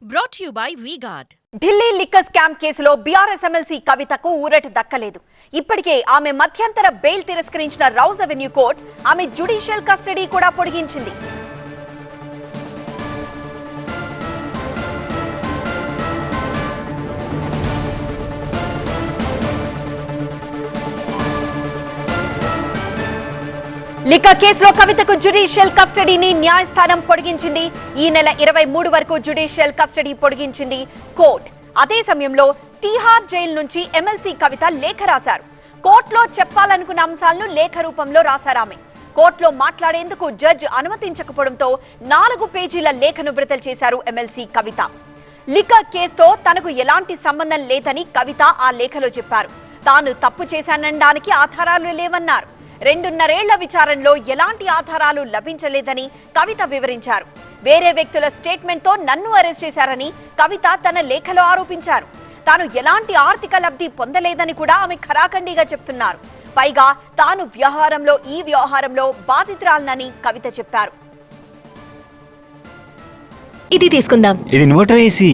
Brought to you by V-Guard. Delhi liquor scam కేసులో BRS MLC కవితకు ఊరట దక్కలేదు. ఇప్పటికే ఆమె మధ్యంతర బెయిల్ తిరస్కరించిన రౌజ్ అవెన్యూ కోర్టు ఆమె జ్యుడిషియల్ కస్టడీ కూడా పొడిగించింది. లిక్కర్ కేసులో కవితకు జ్యుడిషియల్ కస్టడీని న్యాయస్థానం పొడిగించింది. ఈ నెల 23 వరకు జ్యుడిషియల్ కస్టడీ పొడిగించింది కోర్టు. అదే సమయంలో తిహార్ జైలు నుంచి ఎమ్మెల్సీ కవిత లేఖ రాశారు. కోర్టులో చెప్పాలనుకున్న అంశాలను లేఖ రూపంలో రాశారామె. కోర్టులో మాట్లాడేందుకు జడ్జి అనుమతించకపోవడంతో 4 పేజీల లేఖను విడుదల చేశారు ఎమ్మెల్సీ కవిత. లిక్కర్ కేసుతో తనకు ఎలాంటి సంబంధం లేదని కవిత ఆ లేఖలో చెప్పారు. తాను తప్పు చేశాననడానికి ఆధారాలు లేవన్నారు. 2.5 ఏళ్ల విచారణలో ఎలాంటి ఆధారాలు లభించలేదని కవిత వివరించారు. వేరే వ్యక్తుల స్టేట్మెంట్ తో నన్ను అరెస్ట్ చేశారని కవిత తన లేఖలో ఆరోపించారు. తాను ఎలాంటి ఆర్థిక లబ్ధి పొందలేదని కూడా ఆమె ఖరాఖండిగా చెప్తున్నారు. పైగా తాను ఈ వ్యవహారంలో బాధితురాలనని కవిత చెప్పారు. ఇది తీసుకుందాం. ఇది ఇన్వర్టర్ ఏసీ.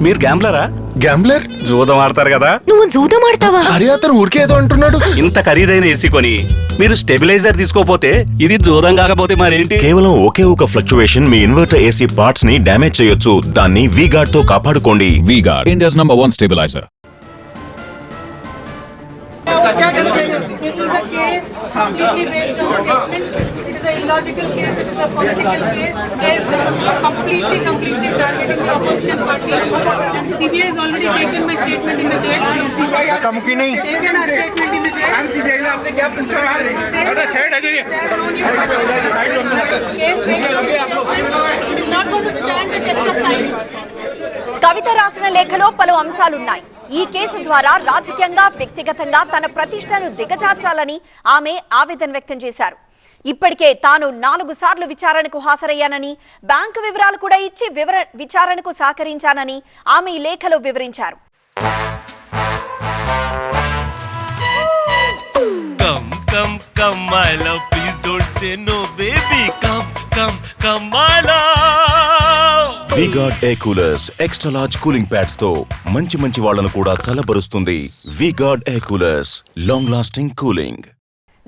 మీరు గ్యాంబ్లరా? గ్యాంబ్లర్? జూదం ఆడతారు కదా. నువ్వు జూదం ఆడతావా? అరే అతను ఊరికే ఏదో అంటున్నాడు. ఇంత ఖరీదైన ఏసీ కొని మీరు స్టెబిలైజర్ తీసుకోపోతే ఇది జూదం కాకపోతే మరేంటి? కేవలం ఒకే ఒక ఫ్లక్చువేషన్ మీ ఇన్వర్టర్ ఏసీ పార్ట్స్ ని డ్యామేజ్ చేయొచ్చు. దాన్ని V-Guard తో కాపాడుకోండి. V-Guard, India's #1 stabilizer. This is a case completely based on statement. It is an illogical case. It is a political case. Case completely targeting the opposition party. And CBI has already taken my statement in the jail. Taken our statement in the jail. There is no need case. It is not going to stand the test of time. కవిత రాసిన లేఖలో పలు అంశాలున్నాయి. ఈ case ద్వారా రాజకీయంగా వ్యక్తిగతంగా తన ప్రతిష్టను దిగజార్చాలని ఆమె ఆవేదన వ్యక్తం చేశారు. ఇప్పటికే తాను 4 సార్లు విచారణకు హాజరయ్యానని, బ్యాంకు వివరాలు కూడా ఇచ్చి విచారణకు సహకరించానని ఆమె ఈ లేఖలో వివరించారు. V-Guard Air Coolers extra large cooling pads తో మంచి వాళ్ళను కూడా చల్లబరుస్తుంది. V-Guard Air Coolers long lasting cooling.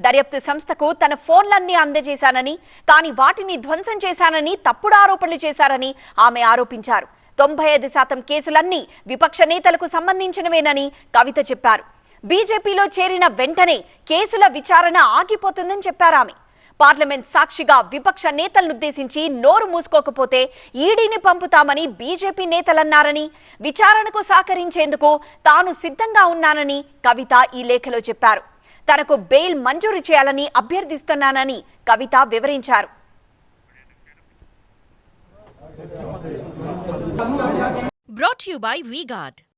దర్యాప్తు సంస్థకు తన ఫోన్లన్నీ అందజేశానని, కానీ వాటిని ధ్వంసం చేశానని తప్పుడు ఆరోపణలు చేశారని ఆమె ఆరోపించారు. 95% కేసులన్నీ విపక్ష నేతలకు సంబంధించినవేనని కవిత చెప్పారు. బీజేపీలో చేరిన వెంటనే కేసుల విచారణ ఆగిపోతుందని చెప్పారు ఆమె. పార్లమెంట్ సాక్షిగా విపక్ష నేతలనుద్దేశించి నోరు మూసుకోకపోతే ఈడీని పంపుతామని బీజేపీ నేతలన్నారని, విచారణకు సహకరించేందుకు తాను సిద్ధంగా ఉన్నానని కవిత ఈ లేఖలో చెప్పారు. తనకు బెయిల్ మంజూరు చేయాలని అభ్యర్థిస్తున్నానని కవిత వివరించారు. Brought to you by V-Guard.